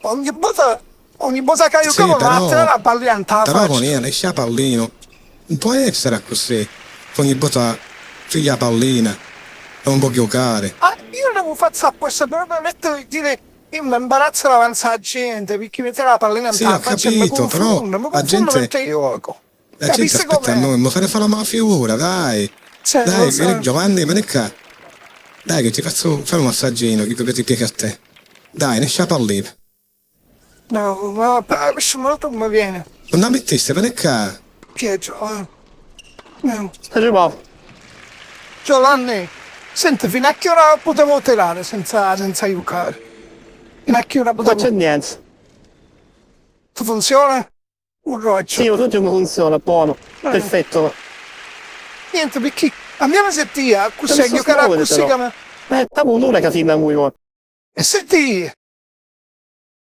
ogni volta che io cavo la pallina in tavola. Però con io esce la pallina. Non può essere così. Ogni volta figlia la pallina. Non può giocare. Io non faccio questo, però mi metto a dire io mi imbarazzo davanti alla gente perché mettere la pallina in tavola. Sì, ho capito, però la gente aspetta a noi, mi fare fare la figura, dai. Dai, vieni Giovanni, vieni qua. Dai che ti faccio fare un massaggino che ti piace a te. Dai, ne scappa lì. No, questo molto mi viene. Non la metteste, vieni qua. Che è Giovanni? Giovanni, senti, fino a che ora potevo tirare senza giocare? Fino a che ora potevo... Non c'è niente. Tu funziona? Un roccio. Sì, tutto mi funziona, buono. Perfetto. Niente, perché andiamo a sentire, così giocare così come... Stavo un'ora che si innamora. E senti,